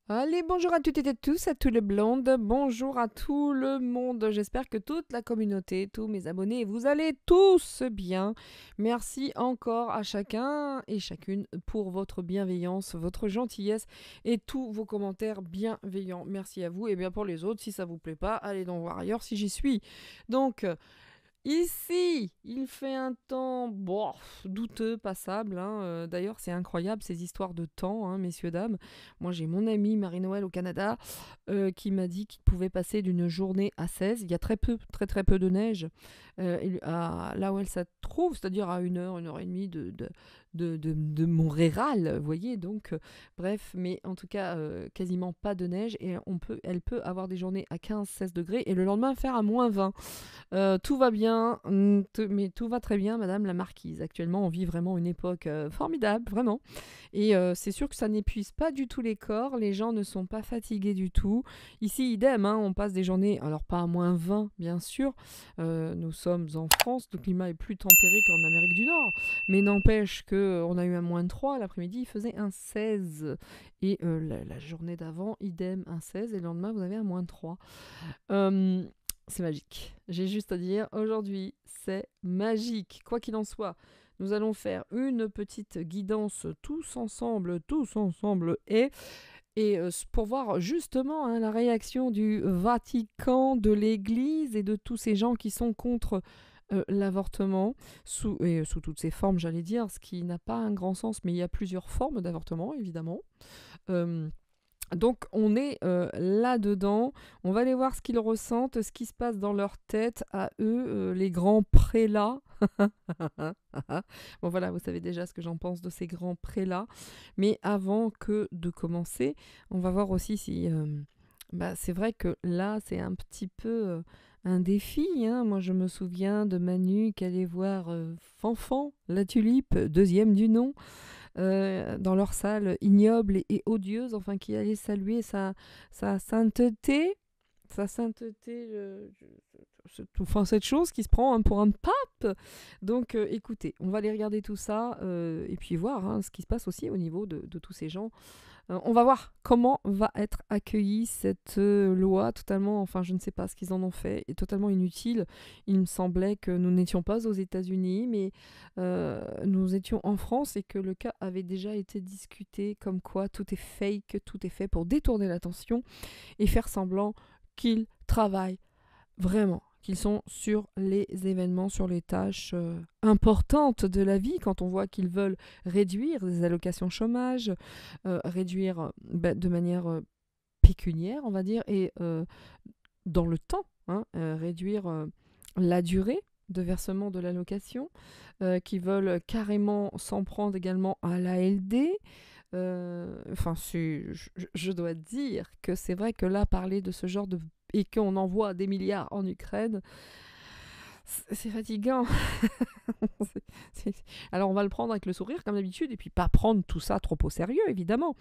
Allez, bonjour à toutes et à tous, à tout le blonde, bonjour à tout le monde. J'espère que toute la communauté, tous mes abonnés, vous allez tous bien. Merci encore à chacun et chacune pour votre bienveillance, votre gentillesse et tous vos commentaires bienveillants. Merci à vous. Et bien pour les autres, si ça vous plaît pas, allez donc voir ailleurs si j'y suis. Donc, ici, il fait un temps douteux, passable, hein. D'ailleurs, c'est incroyable ces histoires de temps, hein, messieurs, dames. Moi, j'ai mon ami Marie-Noël au Canada qui m'a dit qu'il pouvait passer d'une journée à 16. Il y a très peu, très très peu de neige là où elle se trouve, c'est-à-dire à une heure et demie de Montréal, vous voyez. Donc, bref, mais en tout cas, quasiment pas de neige et elle peut avoir des journées à 15-16 degrés et le lendemain faire à -20. Tout va bien, mais tout va très bien, Madame la Marquise. Actuellement, on vit vraiment une époque formidable, vraiment. Et c'est sûr que ça n'épuise pas du tout les corps, les gens ne sont pas fatigués du tout. Ici, idem, hein, on passe des journées, alors pas à -20, bien sûr. Nous sommes en France, le climat est plus tempéré qu'en Amérique du Nord. Mais n'empêche qu'on a eu un -3, l'après-midi, il faisait un 16. Et la journée d'avant, idem, un 16. Et le lendemain, vous avez un -3. Euh, c'est magique. J'ai juste à dire, aujourd'hui, c'est magique. Quoi qu'il en soit, nous allons faire une petite guidance tous ensemble, et pour voir justement, hein, la réaction du Vatican, de l'Église et de tous ces gens qui sont contre l'avortement, sous toutes ses formes, j'allais dire, ce qui n'a pas un grand sens, mais il y a plusieurs formes d'avortement, évidemment. Euh, donc on est là-dedans, on va aller voir ce qu'ils ressentent, ce qui se passe dans leur tête à eux, les grands prélats. Bon voilà, vous savez déjà ce que j'en pense de ces grands prélats. Mais avant que de commencer, on va voir aussi si... c'est vrai que là, c'est un petit peu un défi, hein. Moi, je me souviens de Manu qui allait voir Fanfan, la tulipe, deuxième du nom, dans leur salle ignoble et odieuse, enfin qui allait saluer sa sainteté, sa sainteté, enfin cette chose qui se prend, hein, pour un pape. Donc écoutez, on va aller regarder tout ça et puis voir, hein, ce qui se passe aussi au niveau de tous ces gens. On va voir comment va être accueillie cette loi totalement, enfin je ne sais pas ce qu'ils en ont fait, et totalement inutile. Il me semblait que nous n'étions pas aux États-Unis, mais nous étions en France et que le cas avait déjà été discuté, comme quoi tout est fake, tout est fait pour détourner l'attention et faire semblant qu'ils travaillent vraiment, qu'ils sont sur les événements, sur les tâches importantes de la vie, quand on voit qu'ils veulent réduire les allocations chômage, réduire de manière pécuniaire, on va dire, et dans le temps, hein, réduire la durée de versement de l'allocation, qui veulent carrément s'en prendre également à l'ALD. Enfin, je dois dire que c'est vrai que là, parler de ce genre de... et qu'on envoie des milliards en Ukraine, c'est fatigant. Alors on va le prendre avec le sourire comme d'habitude et puis pas prendre tout ça trop au sérieux, évidemment.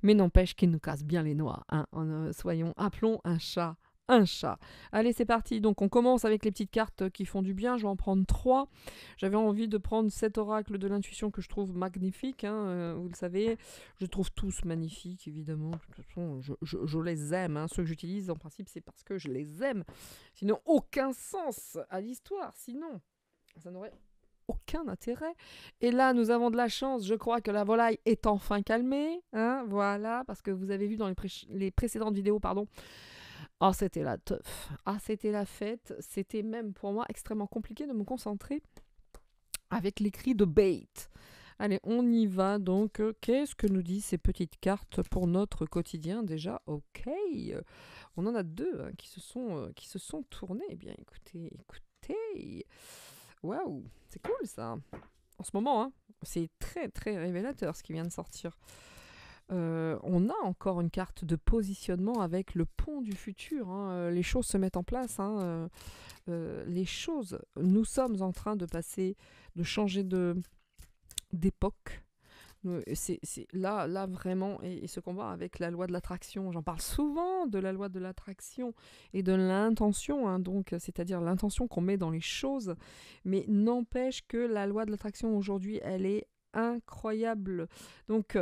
Mais n'empêche qu'il nous casse bien les noix, hein. Soyons, appelons un chat un chat. Allez, c'est parti. Donc on commence avec les petites cartes qui font du bien. Je vais en prendre 3. J'avais envie de prendre cet oracle de l'intuition que je trouve magnifique, hein, vous le savez. Je trouve tous magnifiques, évidemment. De toute façon, je les aime, hein. Ceux que j'utilise, en principe, c'est parce que je les aime. Sinon, aucun sens à l'histoire. Sinon, ça n'aurait aucun intérêt. Et là, nous avons de la chance. Je crois que la volaille est enfin calmée, hein, voilà, parce que vous avez vu dans les précédentes vidéos, pardon. Oh, c'était la teuf. Ah, c'était la fête. C'était même pour moi extrêmement compliqué de me concentrer avec l'écrit de bait. Allez, on y va donc. Qu'est-ce que nous disent ces petites cartes pour notre quotidien déjà? Ok. On en a deux, hein, qui se sont tournées. Eh bien, écoutez, écoutez. Waouh, c'est cool ça. En ce moment, hein, c'est très très révélateur ce qui vient de sortir. On a encore une carte de positionnement avec le pont du futur, hein. Les choses se mettent en place, hein. Les choses, nous sommes en train de passer, de changer d'époque. Là vraiment, et ce combat avec la loi de l'attraction, j'en parle souvent de la loi de l'attraction et de l'intention, hein, donc c'est-à-dire l'intention qu'on met dans les choses, mais n'empêche que la loi de l'attraction aujourd'hui, elle est incroyable. Donc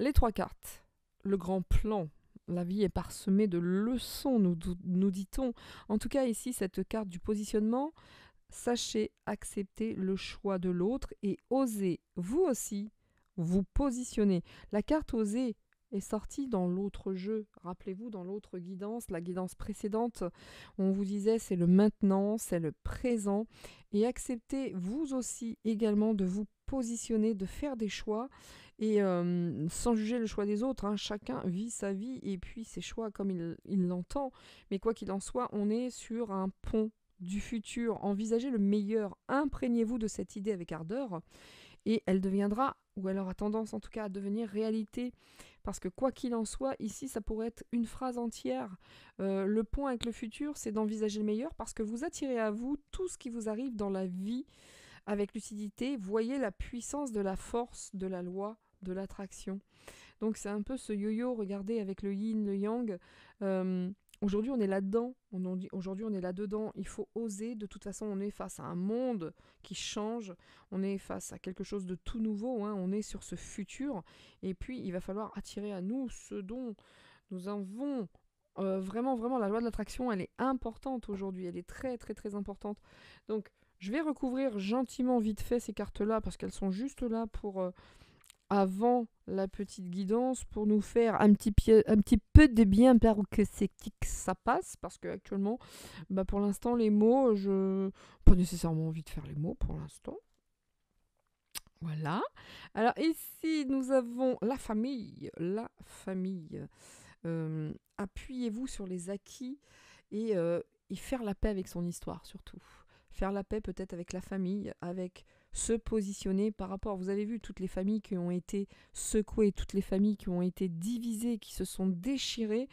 les 3 cartes. le grand plan. La vie est parsemée de leçons, nous dit-on. En tout cas, ici, cette carte du positionnement, sachez accepter le choix de l'autre et osez, vous aussi, vous positionner. La carte oser est sortie dans l'autre jeu. Rappelez-vous, dans l'autre guidance, la guidance précédente, on vous disait c'est le maintenant, c'est le présent. Et acceptez, vous aussi, également, de vous positionner, de faire des choix et sans juger le choix des autres, hein. Chacun vit sa vie et puis ses choix comme il l'entend. Mais quoi qu'il en soit, on est sur un pont du futur. Envisagez le meilleur. Imprégnez-vous de cette idée avec ardeur et elle deviendra, ou elle aura tendance en tout cas à devenir réalité. Parce que quoi qu'il en soit, ici, ça pourrait être une phrase entière. Le pont avec le futur, c'est d'envisager le meilleur parce que vous attirez à vous tout ce qui vous arrive dans la vie avec lucidité. Voyez la puissance de la force de la loi de l'attraction. Donc c'est un peu ce yo-yo, regardez, avec le yin, le yang. Aujourd'hui, on est là-dedans. Aujourd'hui, on est là-dedans. Il faut oser. De toute façon, on est face à un monde qui change. On est face à quelque chose de tout nouveau, hein. On est sur ce futur. Et puis, il va falloir attirer à nous ce dont nous avons vraiment, vraiment, la loi de l'attraction, elle est importante aujourd'hui. Elle est très, très, très importante. Donc, je vais recouvrir gentiment, vite fait, ces cartes-là parce qu'elles sont juste là pour avant la petite guidance pour nous faire un petit peu de bien par où que ça passe parce que actuellement pour l'instant les mots je pas nécessairement envie de faire les mots pour l'instant. Voilà. Alors ici nous avons la famille. Appuyez-vous sur les acquis et faire la paix avec son histoire surtout. Faire la paix peut-être avec la famille, avec se positionner par rapport. Vous avez vu toutes les familles qui ont été secouées, toutes les familles qui ont été divisées, qui se sont déchirées.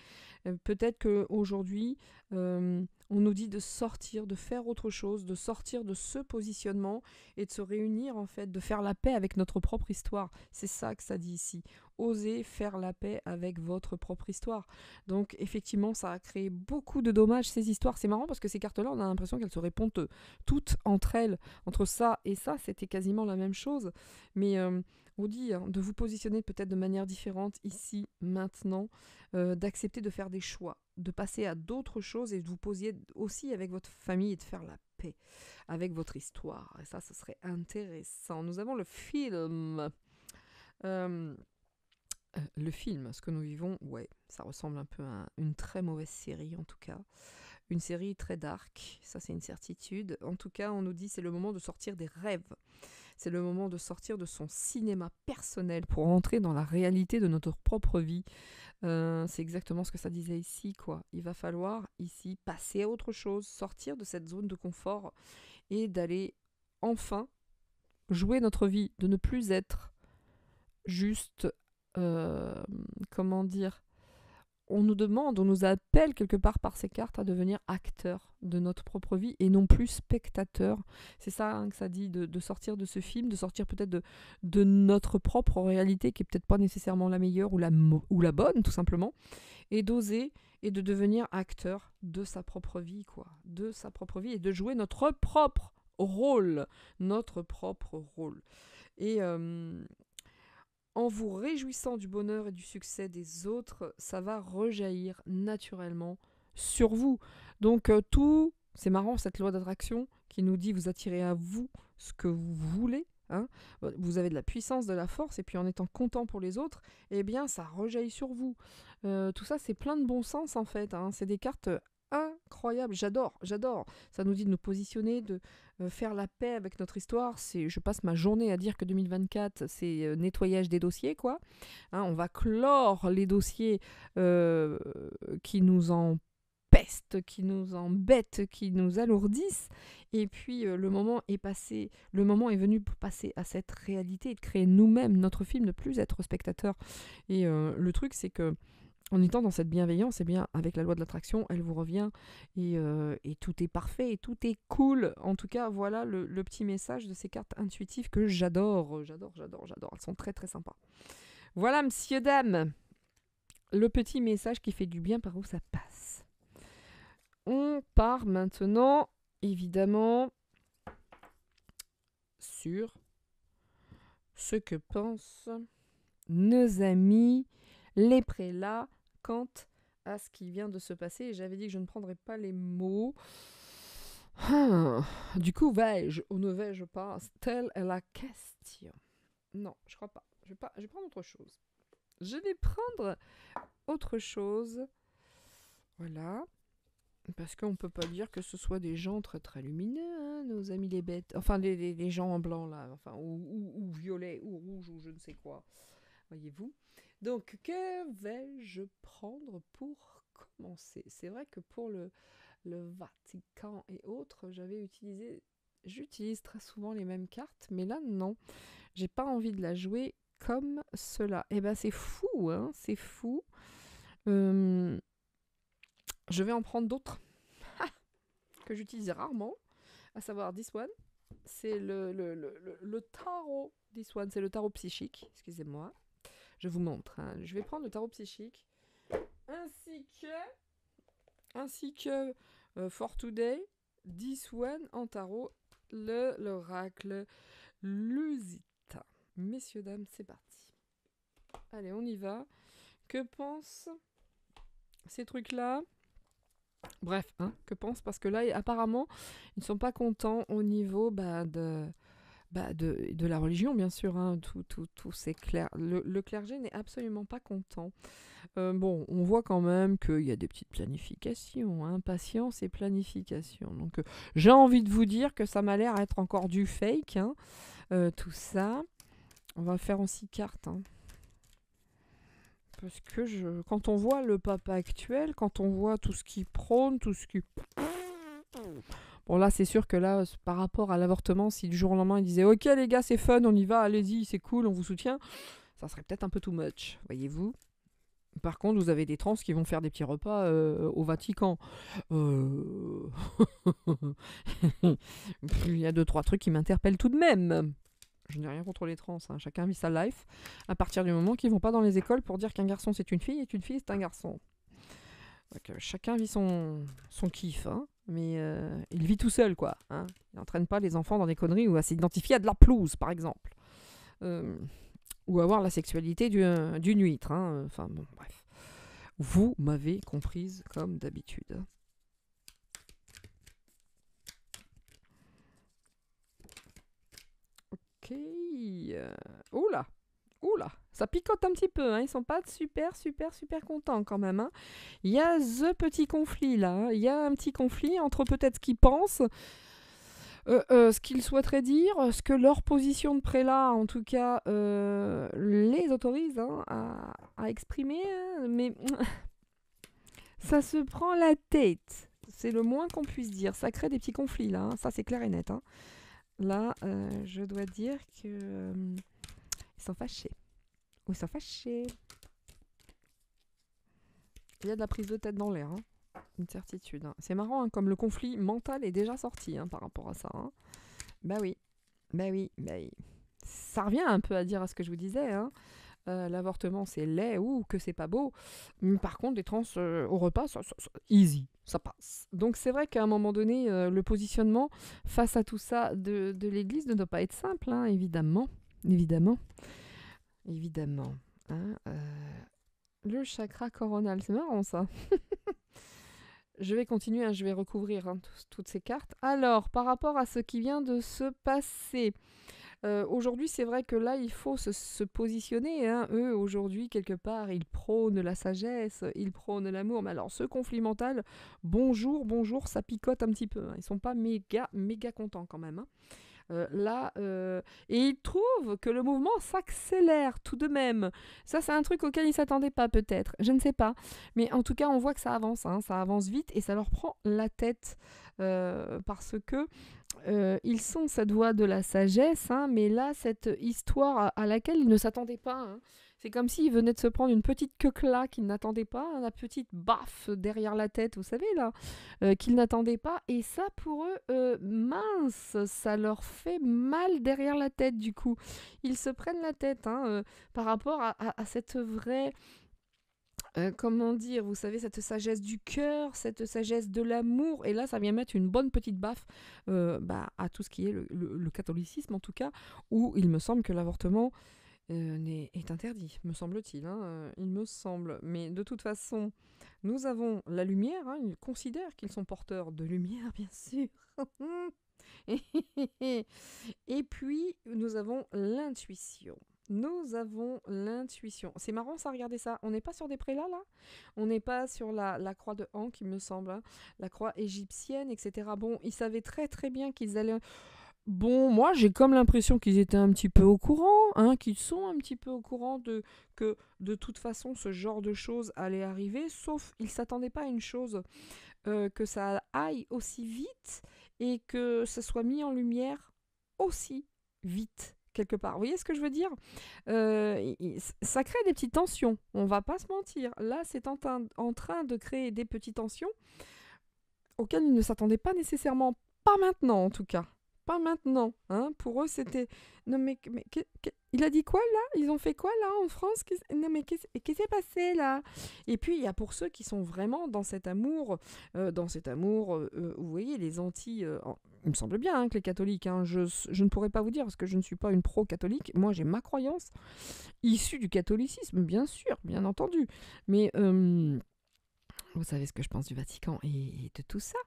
Peut-être qu'aujourd'hui, on nous dit de sortir, de faire autre chose, de sortir de ce positionnement et de se réunir en fait, de faire la paix avec notre propre histoire. C'est ça que ça dit ici. Osez faire la paix avec votre propre histoire. Donc effectivement, ça a créé beaucoup de dommages, ces histoires. C'est marrant parce que ces cartes-là, on a l'impression qu'elles se répondent toutes entre elles. Entre ça et ça, c'était quasiment la même chose. Mais on vous dit de vous positionner peut-être de manière différente ici, maintenant, d'accepter de faire des choix, de passer à d'autres choses et de vous poser aussi avec votre famille et de faire la paix avec votre histoire. Et ça, ce serait intéressant. Nous avons le film. Le film, ce que nous vivons, ouais, ça ressemble un peu à une très mauvaise série en tout cas. Une série très dark, ça c'est une certitude. En tout cas, on nous dit c'est le moment de sortir des rêves. C'est le moment de sortir de son cinéma personnel pour entrer dans la réalité de notre propre vie. C'est exactement ce que ça disait ici, quoi. Il va falloir ici passer à autre chose, sortir de cette zone de confort et d'aller enfin jouer notre vie, de ne plus être juste, comment dire, on nous demande, on nous appelle quelque part par ces cartes à devenir acteurs de notre propre vie et non plus spectateurs. C'est ça hein, que ça dit, de sortir de ce film, de sortir peut-être de notre propre réalité qui est peut-être pas nécessairement la meilleure ou la bonne tout simplement, et d'oser et de devenir acteur de sa propre vie, quoi, de sa propre vie et de jouer notre propre rôle, notre propre rôle. Et en vous réjouissant du bonheur et du succès des autres, ça va rejaillir naturellement sur vous. Donc tout, c'est marrant cette loi d'attraction qui nous dit vous attirez à vous ce que vous voulez. Hein. Vous avez de la puissance, de la force, et puis en étant content pour les autres, eh bien ça rejaillit sur vous. Tout ça c'est plein de bon sens en fait. Hein. C'est des cartes incroyables, j'adore. Ça nous dit de nous positionner, de faire la paix avec notre histoire. Je passe ma journée à dire que 2024, c'est nettoyage des dossiers, quoi. Hein, on va clore les dossiers qui nous empestent, qui nous embêtent, qui nous alourdissent. Et puis le moment est passé, le moment est venu pour passer à cette réalité et de créer nous-mêmes notre film, ne plus être spectateur. Et le truc, c'est que en étant dans cette bienveillance, eh bien, avec la loi de l'attraction, elle vous revient et tout est parfait et tout est cool. En tout cas, voilà le petit message de ces cartes intuitives que j'adore. Elles sont très très sympas. Voilà, messieurs, dames, le petit message qui fait du bien par où ça passe. On part maintenant, évidemment, sur ce que pensent nos amis les prélats quant à ce qui vient de se passer. Et j'avais dit que je ne prendrais pas les mots. Du coup, vais-je ou ne vais-je pas? Telle est la question. Non, je crois pas. Je vais prendre autre chose. Je vais prendre autre chose. Voilà. Parce qu'on peut pas dire que ce soit des gens très très lumineux, hein, nos amis les bêtes. Enfin, les gens en blanc, là. Enfin, ou violet, ou rouge, ou je ne sais quoi. Voyez-vous. Donc, que vais-je prendre pour commencer? C'est vrai que pour le Vatican et autres, j'utilise très souvent les mêmes cartes, mais là, non. J'ai pas envie de la jouer comme cela. Et ben, c'est fou, hein, c'est fou. Je vais en prendre d'autres que j'utilise rarement, à savoir This One. C'est le tarot This One, c'est le tarot psychique, excusez-moi. Je vous montre, hein. Je vais prendre le tarot psychique, ainsi que For Today, This One en tarot, l'oracle Lusita. Messieurs, dames, c'est parti. Allez, on y va. Que pensent ces trucs-là? Bref, hein, que pensent? Parce que là, apparemment, ils ne sont pas contents au niveau de la religion, bien sûr. Hein, tout c'est clair. Le clergé n'est absolument pas content. Bon, on voit quand même qu'il y a des petites planifications, hein, patience et planification. Donc, j'ai envie de vous dire que ça m'a l'air être encore du fake, hein, tout ça. On va faire en 6 cartes, hein. Parce que quand on voit le papa actuel, quand on voit tout ce qu'il prône, tout ce qui... Bon, là, c'est sûr que là, par rapport à l'avortement, si du jour au lendemain, il disait « Ok, les gars, c'est fun, on y va, allez-y, c'est cool, on vous soutient », ça serait peut-être un peu too much, voyez-vous. Par contre, vous avez des trans qui vont faire des petits repas au Vatican. Il y a 2-3 trucs qui m'interpellent tout de même. Je n'ai rien contre les trans, hein. Chacun vit sa life. À partir du moment qu'ils vont pas dans les écoles pour dire qu'un garçon c'est une fille et qu'une fille c'est un garçon. Donc, chacun vit son kiff, hein. Mais il vit tout seul, quoi. Hein. Il n'entraîne pas les enfants dans des conneries ou à s'identifier à de la pelouse, par exemple. Ou avoir la sexualité d'une huître. Hein. Enfin, bon, bref. Vous m'avez comprise comme d'habitude. Ok. Oula. Oula. Ça picote un petit peu. Hein. Ils sont pas super contents quand même. Hein. Il y a ce petit conflit là. Hein. Il y a un petit conflit entre peut-être ce qu'ils pensent, ce qu'ils souhaiteraient dire, ce que leur position de prélat, en tout cas, les autorise, hein, à exprimer. Hein. Mais ça se prend la tête. C'est le moins qu'on puisse dire. Ça crée des petits conflits là. Hein. Ça, c'est clair et net. Hein. Là, je dois dire que ils sont fâchés. Ou ils sont fâchés. Il y a de la prise de tête dans l'air. Hein. Une certitude. Hein. C'est marrant, hein, comme le conflit mental est déjà sorti hein, par rapport à ça. Hein. Bah oui. Ça revient un peu à dire à ce que je vous disais. Hein. L'avortement, c'est laid ou que c'est pas beau. Mais par contre, les trans au repas, ça, easy, ça passe. Donc c'est vrai qu'à un moment donné, le positionnement face à tout ça de l'Église ne doit pas être simple, hein, évidemment. Hein, le chakra coronal, c'est marrant ça. Je vais continuer, hein, je vais recouvrir hein, toutes ces cartes. Alors, par rapport à ce qui vient de se passer, aujourd'hui, c'est vrai que là, il faut se positionner. Hein. Eux, aujourd'hui, quelque part, ils prônent la sagesse, ils prônent l'amour. Mais alors, ce conflit mental, bonjour, ça picote un petit peu. Hein. Ils sont pas méga contents quand même. Hein. Et ils trouvent que le mouvement s'accélère tout de même. Ça, c'est un truc auquel ils ne s'attendaient pas peut-être, je ne sais pas. Mais en tout cas, on voit que ça avance, hein. Ça avance vite et ça leur prend la tête parce que ils sont cette voie de la sagesse, hein, mais là, cette histoire à laquelle ils ne s'attendaient pas, hein. C'est comme s'ils venaient de se prendre une petite queue-là qu'ils n'attendaient pas, hein, la petite baffe derrière la tête, vous savez, là, qu'ils n'attendaient pas. Et ça, pour eux, mince, ça leur fait mal derrière la tête, du coup. Ils se prennent la tête hein, par rapport à cette vraie... comment dire, vous savez, cette sagesse du cœur, cette sagesse de l'amour. Et là, ça vient mettre une bonne petite baffe à tout ce qui est le catholicisme, en tout cas, où il me semble que l'avortement est interdit, me semble-t-il, hein, il me semble. Mais de toute façon, nous avons la lumière, hein, ils considèrent qu'ils sont porteurs de lumière, bien sûr. Et puis, nous avons l'intuition. Nous avons l'intuition. C'est marrant ça, regardez ça. On n'est pas sur des prélats là. On n'est pas sur la croix de Ankh, il me semble. Hein. La croix égyptienne, etc. Bon, ils savaient très très bien qu'ils allaient... Bon, moi j'ai comme l'impression qu'ils étaient un petit peu au courant, hein, qu'ils sont un petit peu au courant que de toute façon ce genre de choses allait arriver, sauf ils ne s'attendaient pas à une chose, que ça aille aussi vite et que ça soit mis en lumière aussi vite quelque part. Vous voyez ce que je veux dire? Ça crée des petites tensions, on va pas se mentir. Là, c'est en train de créer des petites tensions auxquelles ils ne s'attendaient pas nécessairement, pas maintenant en tout cas. Pas maintenant. Hein. Pour eux, c'était... Non mais il a dit quoi là? Ils ont fait quoi là en France? Non mais qu'est-ce qui s'est passé là? Et puis il y a pour ceux qui sont vraiment dans cet amour, vous voyez, les anti... il me semble bien hein, que les catholiques, hein, je ne pourrais pas vous dire parce que je ne suis pas une pro-catholique. Moi j'ai ma croyance, issue du catholicisme, bien sûr, bien entendu. Mais... vous savez ce que je pense du Vatican et de tout ça.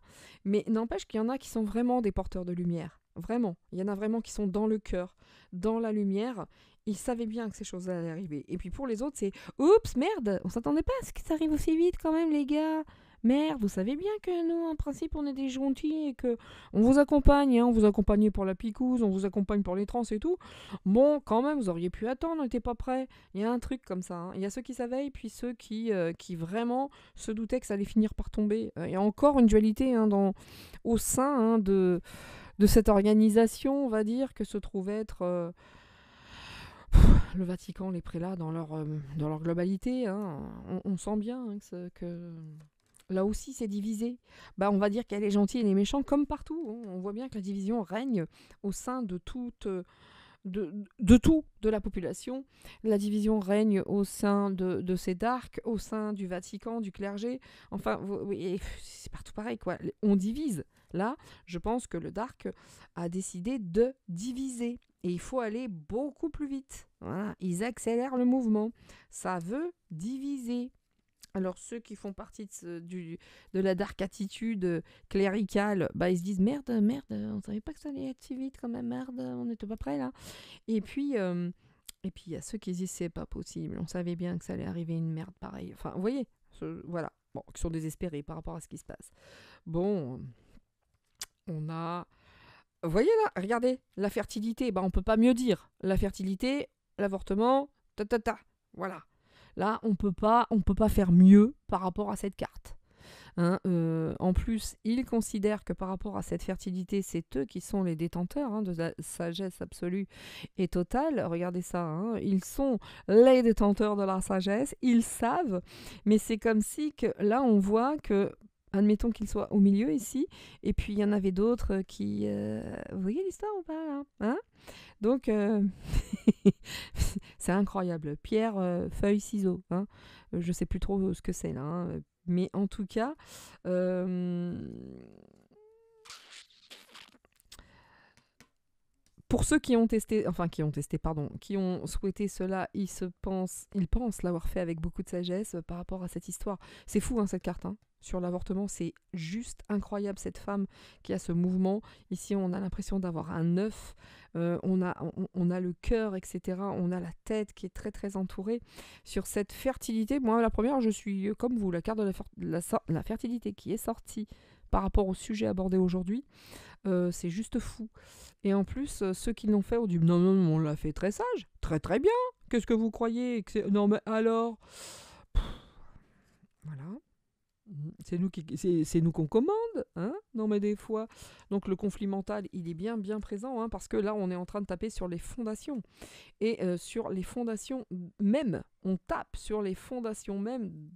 Mais n'empêche qu'il y en a qui sont vraiment des porteurs de lumière. Vraiment. Il y en a vraiment qui sont dans le cœur, dans la lumière. Ils savaient bien que ces choses-là allaient arriver. Et puis pour les autres, c'est « Oups, merde, on s'attendait pas à ce que ça arrive aussi vite quand même, les gars. Merde, vous savez bien que nous, en principe, on est des gentils et que on vous accompagne, hein, on vous accompagne pour la picouse, on vous accompagne pour les trans et tout. Bon, quand même, vous auriez pu attendre, on n'était pas prêts. Il y a un truc comme ça. Hein. Il y a ceux qui savaient et puis ceux qui vraiment se doutaient que ça allait finir par tomber. Il y a encore une dualité hein, au sein hein, de cette organisation, on va dire, que se trouve être le Vatican, les prélats dans leur globalité. Hein. On sent bien hein, que là aussi, c'est divisé. Bah, on va dire qu'il y a les gentils et les méchants comme partout. Hein. On voit bien que la division règne au sein de toute... de la population. La division règne au sein de ces darks, au sein du Vatican, du clergé. Enfin, c'est partout pareil, quoi. On divise. Là, je pense que le dark a décidé de diviser. Et il faut aller beaucoup plus vite. Voilà. Ils accélèrent le mouvement. Ça veut diviser. Alors ceux qui font partie de la dark attitude cléricale, bah, ils se disent merde, on savait pas que ça allait être si vite quand même, merde, on n'était pas prêts là. Et puis il y a ceux qui se disent c'est pas possible, on savait bien que ça allait arriver une merde pareille. Enfin, vous voyez, voilà, bon, qui sont désespérés par rapport à ce qui se passe. Bon, on a... Vous voyez là, regardez, la fertilité, bah on peut pas mieux dire. La fertilité, l'avortement, voilà. Là, on peut pas faire mieux par rapport à cette carte. Hein, en plus, ils considèrent que par rapport à cette fertilité, c'est eux qui sont les détenteurs hein, de la sagesse absolue et totale. Regardez ça, hein, ils sont les détenteurs de la sagesse, ils savent, mais c'est comme si que là, on voit que admettons qu'ils soient au milieu ici, et puis il y en avait d'autres qui... Vous voyez l'histoire ou pas là hein donc, c'est incroyable. Pierre, feuille, ciseaux. Hein. Je sais plus trop ce que c'est là. Hein. Mais en tout cas, pour ceux qui ont testé, qui ont souhaité cela, ils pensent l'avoir fait avec beaucoup de sagesse par rapport à cette histoire. C'est fou, hein, cette carte. Hein. Sur l'avortement, c'est juste incroyable, cette femme qui a ce mouvement. Ici, on a l'impression d'avoir un œuf, on a le cœur, etc. On a la tête qui est très, très entourée. Sur cette fertilité, moi, la première, je suis comme vous, la carte de la fertilité qui est sortie par rapport au sujet abordé aujourd'hui, c'est juste fou. Et en plus, ceux qui l'ont fait ont dit non, on l'a fait très sage, très très bien. Qu'est-ce que vous croyez que non, mais alors. Voilà. C'est nous qu'on commande, hein. Non mais des fois. Donc le conflit mental, il est bien bien présent, hein, parce que là on est en train de taper sur les fondations. Et sur les fondations même, on tape sur les fondations même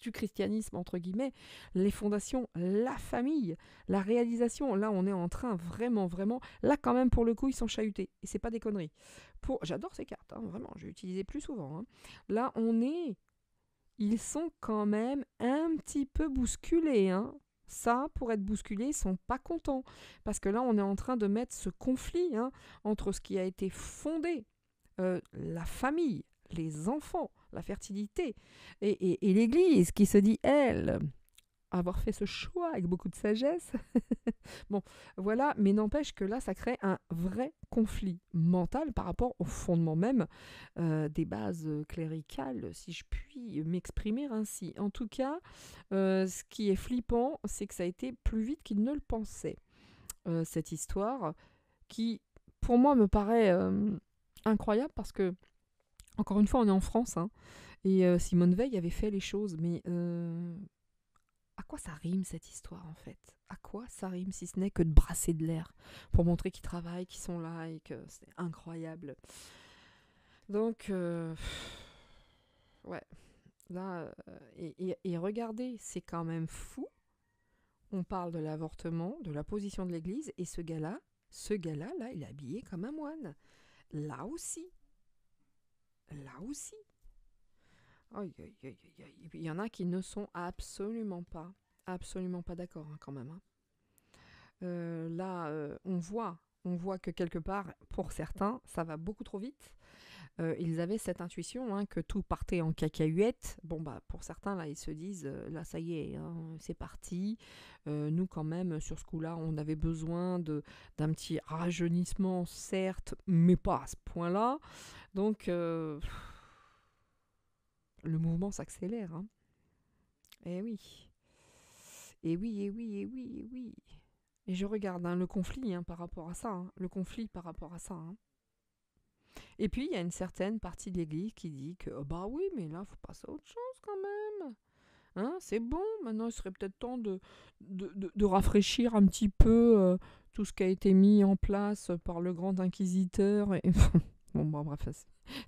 du christianisme, entre guillemets, les fondations, la famille, la réalisation. Là, on est en train vraiment, vraiment... Là, quand même, pour le coup, ils sont chahutés. Et c'est pas des conneries. J'adore ces cartes, hein, vraiment. Je vais utiliser plus souvent. Hein. Là, ils sont quand même un petit peu bousculés. Hein. Ça, pour être bousculés, ils sont pas contents. Parce que là, on est en train de mettre ce conflit hein, entre ce qui a été fondé la famille, les enfants, la fertilité, et l'Église qui se dit, elle, avoir fait ce choix avec beaucoup de sagesse. Bon, voilà, mais n'empêche que là, ça crée un vrai conflit mental par rapport au fondement même des bases cléricales, si je puis m'exprimer ainsi. En tout cas, ce qui est flippant, c'est que ça a été plus vite qu'il ne le pensait. Cette histoire qui, pour moi, me paraît incroyable parce que, encore une fois, on est en France, hein, et Simone Veil avait fait les choses, mais à quoi ça rime cette histoire en fait? À quoi ça rime si ce n'est que de brasser de l'air pour montrer qu'ils travaillent, qu'ils sont là et que c'est incroyable. Donc, ouais, là, et regardez, c'est quand même fou. On parle de l'avortement, de la position de l'Église, et ce gars-là, là, il est habillé comme un moine. Là aussi, là aussi. Aïe, aïe, aïe, aïe, aïe. Et puis, il y en a qui ne sont absolument pas d'accord hein, quand même. Hein. Là, on voit que quelque part, pour certains, ça va beaucoup trop vite. Ils avaient cette intuition hein, que tout partait en cacahuète. Bon, bah, pour certains, là, ils se disent, là, ça y est, hein, c'est parti. Nous, quand même, sur ce coup-là, on avait besoin d'un petit rajeunissement, certes, mais pas à ce point-là. Donc, le mouvement s'accélère. Hein. Eh oui. Et oui, et oui, et oui, et oui. Et je regarde hein, le conflit hein, par rapport à ça. Hein, le conflit par rapport à ça. Hein. Et puis, il y a une certaine partie de l'Église qui dit que, oh, bah oui, mais là, faut passer à autre chose quand même. Hein, c'est bon, maintenant, il serait peut-être temps de rafraîchir un petit peu tout ce qui a été mis en place par le grand inquisiteur. Et bon, bah, bref,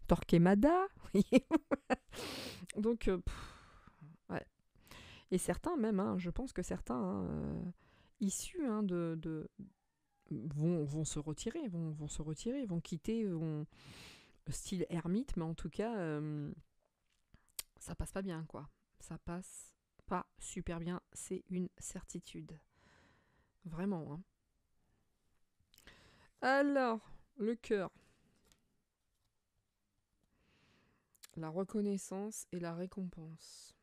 Torquemada. Donc, ouais. Et certains même, hein, je pense que certains, hein, issus hein, vont se retirer, vont se retirer, vont quitter, style ermite, mais en tout cas, ça passe pas bien, quoi. Ça passe pas super bien, c'est une certitude. Vraiment, hein. Alors, le cœur. La reconnaissance et la récompense.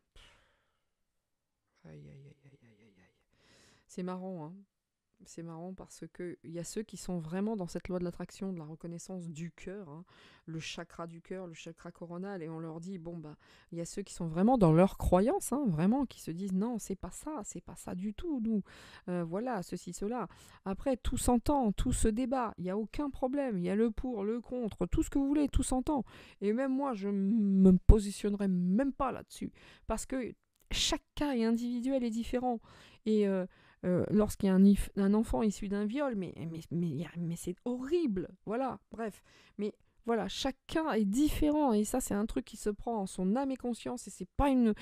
Aïe, aïe, aïe, aïe, aïe, aïe, aïe. C'est marrant, hein. C'est marrant parce que il y a ceux qui sont vraiment dans cette loi de l'attraction, de la reconnaissance du cœur, hein, le chakra du cœur, le chakra coronal, et on leur dit bon bah il y a ceux qui sont vraiment dans leur croyance, hein, vraiment qui se disent non c'est pas ça du tout, nous voilà ceci cela. Après tout s'entend, tout se débat, il y a aucun problème, il y a le pour, le contre, tout ce que vous voulez, tout s'entend. Et même moi je me positionnerai même pas là-dessus parce que chaque cas est individuel et différent. Et lorsqu'il y a un enfant issu d'un viol, mais c'est horrible, voilà, bref. Mais voilà, chacun est différent, et ça c'est un truc qui se prend en son âme et conscience, et c'est pas une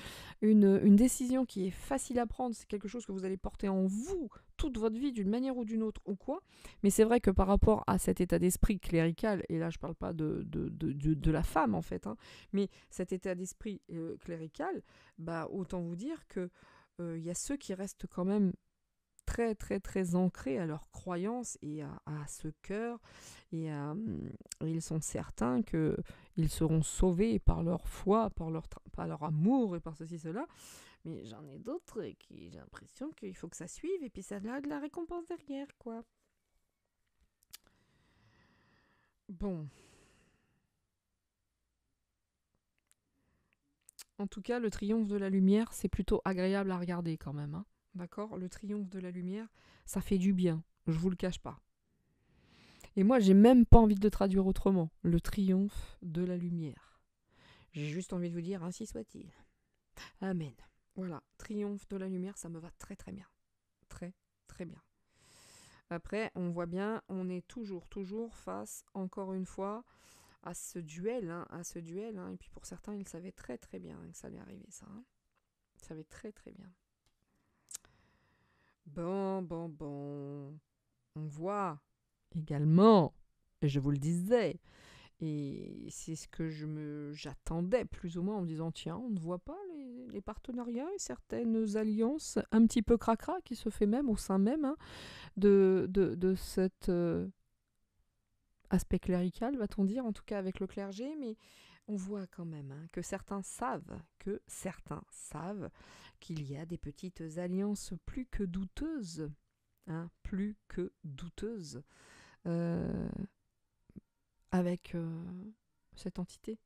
décision qui est facile à prendre, c'est quelque chose que vous allez porter en vous toute votre vie d'une manière ou d'une autre, ou quoi. Mais c'est vrai que par rapport à cet état d'esprit clérical, et là je parle pas de la femme en fait, hein, mais cet état d'esprit clérical, bah autant vous dire que y a ceux qui restent quand même très très très ancrés à leur croyance et à ce cœur et ils sont certains que ils seront sauvés par leur foi, par leur amour et par ceci cela. Mais j'en ai d'autres qui j'ai l'impression qu'il faut que ça suive et puis ça a de la récompense derrière quoi. Bon, en tout cas le triomphe de la lumière c'est plutôt agréable à regarder quand même. Hein. D'accord, le triomphe de la lumière ça fait du bien, je vous le cache pas. Et moi, j'ai même pas envie de le traduire autrement. Le triomphe de la lumière. J'ai juste envie de vous dire, ainsi soit-il. Amen. Voilà, triomphe de la lumière, ça me va très très bien. Très très bien. Après, on voit bien, on est toujours face, encore une fois, à ce duel. Hein, et puis pour certains, ils savaient très très bien que ça allait arriver, ça. Hein. Ils savaient très très bien. Bon. On voit également, et je vous le disais, et c'est ce que j'attendais plus ou moins en me disant tiens, on ne voit pas les partenariats et certaines alliances un petit peu cracra qui se fait même au sein même hein, de cette aspect clérical, va-t-on dire, en tout cas avec le clergé, mais on voit quand même que certains savent qu'il y a des petites alliances plus que douteuses, plus que douteuses, euh, avec cette entité,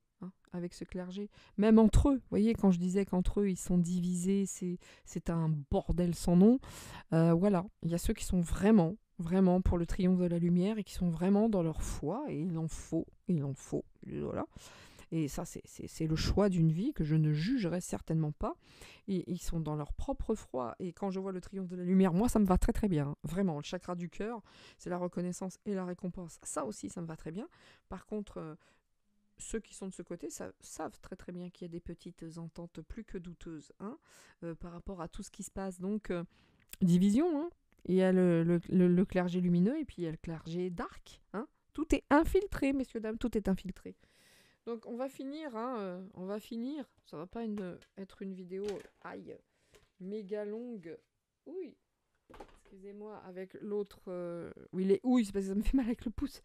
avec ce clergé. Même entre eux, vous voyez, quand je disais qu'entre eux, ils sont divisés, c'est un bordel sans nom. Voilà, il y a ceux qui sont vraiment pour le triomphe de la lumière et qui sont vraiment dans leur foi, et il en faut, voilà. Et ça, c'est le choix d'une vie que je ne jugerai certainement pas. Et ils sont dans leur propre foi. Et quand je vois le triomphe de la lumière, moi, ça me va très très bien. Vraiment, le chakra du cœur, c'est la reconnaissance et la récompense. Ça aussi, ça me va très bien. Par contre, ceux qui sont de ce côté savent très très bien qu'il y a des petites ententes plus que douteuses par rapport à tout ce qui se passe. Donc, division. Il y a le clergé lumineux et puis il y a le clergé dark. Tout est infiltré, messieurs, dames, tout est infiltré. Donc on va finir, ça va pas être une vidéo, méga longue, excusez-moi, avec l'autre, c'est parce que ça me fait mal avec le pouce,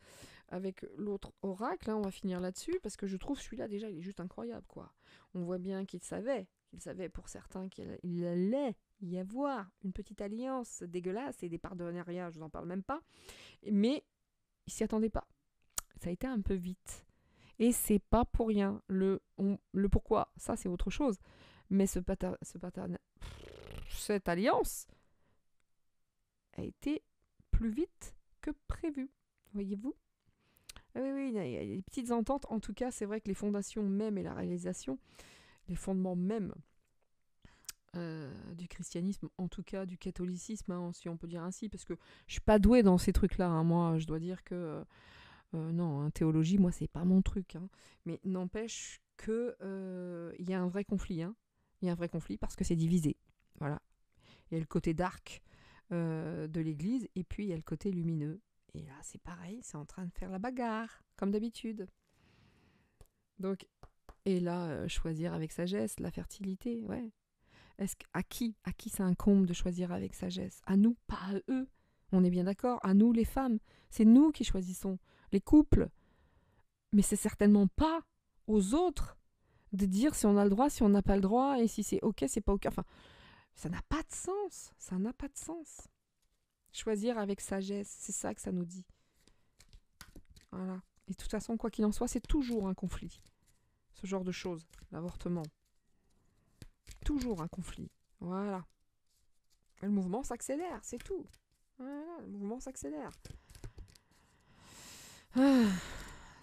avec l'autre oracle, on va finir là-dessus, parce que je trouve celui-là déjà, il est juste incroyable, quoi. On voit bien qu'il savait pour certains qu'il allait y avoir une petite alliance dégueulasse et des partenariats, je n'en parle même pas, mais il s'y attendait pas. Ça a été un peu vite. Et c'est pas pour rien. Le pourquoi, ça c'est autre chose. Mais cette alliance a été plus vite que prévu. Voyez-vous ? Oui, il y a des petites ententes. En tout cas, c'est vrai que les fondations même et la réalisation, les fondements même du christianisme, en tout cas du catholicisme, si on peut dire ainsi, parce que je suis pas douée dans ces trucs-là. Moi, je dois dire que non, théologie, moi, c'est pas mon truc. Mais n'empêche que y a un vrai conflit. Il y a un vrai conflit parce que c'est divisé. Voilà. Il y a le côté dark de l'Église et puis il y a le côté lumineux. Et là, c'est pareil, c'est en train de faire la bagarre, comme d'habitude. Donc, et là, choisir avec sagesse, la fertilité, ouais. À qui ça incombe de choisir avec sagesse ? À nous, pas à eux. On est bien d'accord, à nous les femmes. C'est nous qui choisissons. Les couples. Mais c'est certainement pas aux autres de dire si on a le droit, si on n'a pas le droit, et si c'est ok, c'est pas ok. Enfin, ça n'a pas de sens. Ça n'a pas de sens. Choisir avec sagesse, c'est ça que ça nous dit. Voilà. Et de toute façon, quoi qu'il en soit, c'est toujours un conflit. Ce genre de choses. L'avortement. Toujours un conflit. Voilà. Et le mouvement s'accélère, c'est tout. Voilà, le mouvement s'accélère.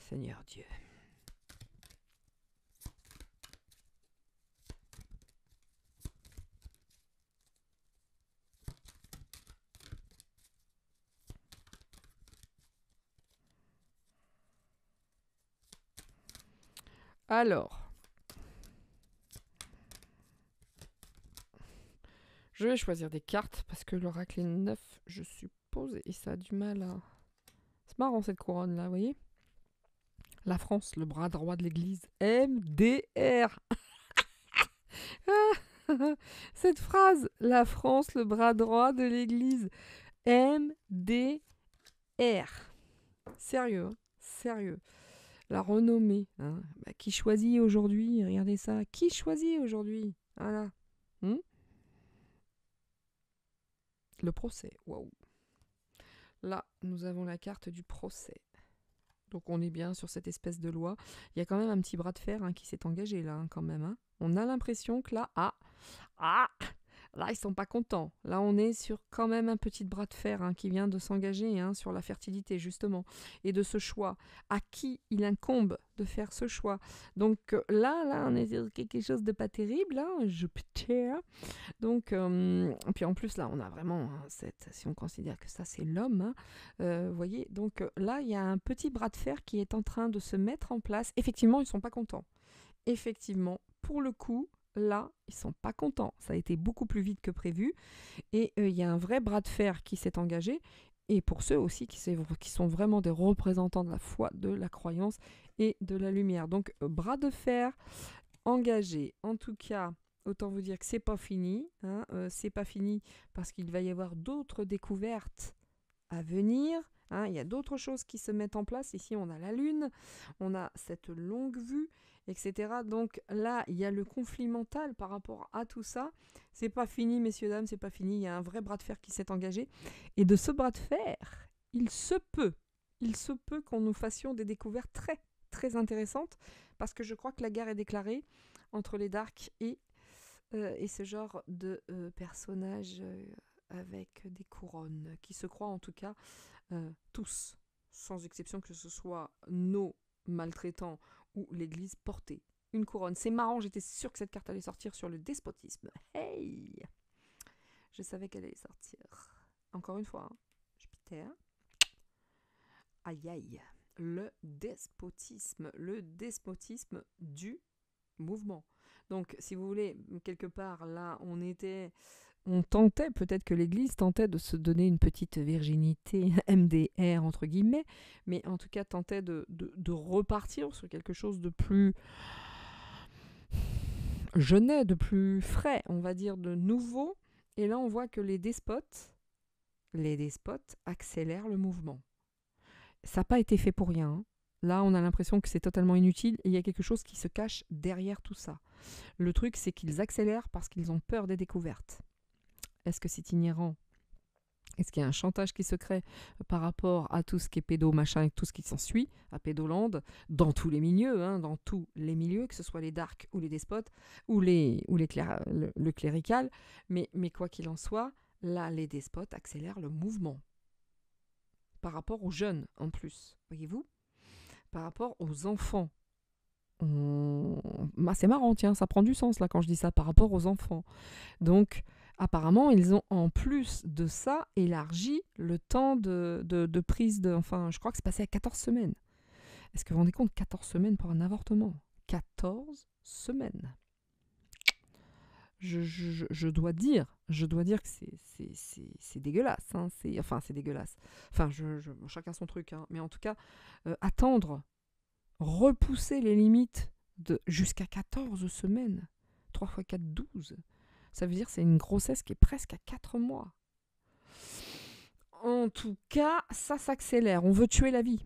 Seigneur Dieu. Alors, je vais choisir des cartes parce que l'oracle est 9, je suppose, et ça a du mal à... C'est marrant cette couronne-là, vous voyez ? La France, le bras droit de l'Église. MDR. Cette phrase, la France, le bras droit de l'Église. MDR. Sérieux, sérieux. La renommée. Qui choisit aujourd'hui ? Regardez ça. Qui choisit aujourd'hui ? Voilà. Le procès. Waouh. Là, nous avons la carte du procès. Donc on est bien sur cette espèce de loi. Il y a quand même un petit bras de fer qui s'est engagé là, quand même. On a l'impression que là, là ils sont pas contents. Là on est sur quand même un petit bras de fer qui vient de s'engager sur la fertilité justement et de ce choix. À qui il incombe de faire ce choix. Donc là on est sur quelque chose de pas terrible. Jupiter. Donc puis en plus là on a vraiment si on considère que ça c'est l'homme. Vous voyez. Donc là il y a un petit bras de fer qui est en train de se mettre en place. Effectivement ils sont pas contents. Effectivement pour le coup. Là, ils sont pas contents. Ça a été beaucoup plus vite que prévu. Et il y a un vrai bras de fer qui s'est engagé. Et pour ceux aussi qui sont vraiment des représentants de la foi, de la croyance et de la lumière. Donc, bras de fer engagé. En tout cas, autant vous dire que c'est pas fini. C'est pas fini parce qu'il va y avoir d'autres découvertes à venir. hein. Il y a d'autres choses qui se mettent en place. Ici, on a la Lune, on a cette longue vue, etc. Donc là, il y a le conflit mental par rapport à tout ça. C'est pas fini, messieurs, dames, c'est pas fini. Il y a un vrai bras de fer qui s'est engagé. Et de ce bras de fer, il se peut qu'on nous fassions des découvertes très, très intéressantes, parce que je crois que la guerre est déclarée entre les Dark et ce genre de personnages avec des couronnes, qui se croient en tout cas tous, sans exception, que ce soit nos maltraitants ou l'Église, porter une couronne. C'est marrant, j'étais sûre que cette carte allait sortir sur le despotisme. Hey, je savais qu'elle allait sortir. Encore une fois, hein. Jupiter. Aïe aïe. Le despotisme du mouvement. Donc, si vous voulez, quelque part, là, on tentait, peut-être que l'Église tentait de se donner une petite virginité, MDR entre guillemets, mais en tout cas tentait de repartir sur quelque chose de plus jeunet, de plus frais, on va dire, de nouveau. Et là, on voit que les despotes accélèrent le mouvement. Ça n'a pas été fait pour rien, hein. Là, on a l'impression que c'est totalement inutile et il y a quelque chose qui se cache derrière tout ça. Le truc, c'est qu'ils accélèrent parce qu'ils ont peur des découvertes. Est-ce que c'est inhérent ? Est-ce qu'il y a un chantage qui se crée par rapport à tout ce qui est pédo, machin, et tout ce qui s'ensuit, à Pédoland, dans tous les milieux, hein, dans tous les milieux, que ce soit les darks ou les despotes, ou le clérical, mais quoi qu'il en soit, là, les despotes accélèrent le mouvement. Par rapport aux jeunes, en plus, voyez-vous ? Par rapport aux enfants. Bah, c'est marrant, tiens, ça prend du sens là quand je dis ça, par rapport aux enfants. Donc, apparemment, ils ont en plus de ça élargi le temps de prise de... Enfin, je crois que c'est passé à 14 semaines. Est-ce que vous vous rendez compte, 14 semaines pour un avortement ? 14 semaines. Je dois dire que c'est dégueulasse. Hein, c'est dégueulasse. Enfin, chacun son truc. Hein, mais en tout cas, attendre, repousser les limites jusqu'à 14 semaines. 3 x 4, 12. Ça veut dire que c'est une grossesse qui est presque à 4 mois. En tout cas, ça s'accélère. On veut tuer la vie.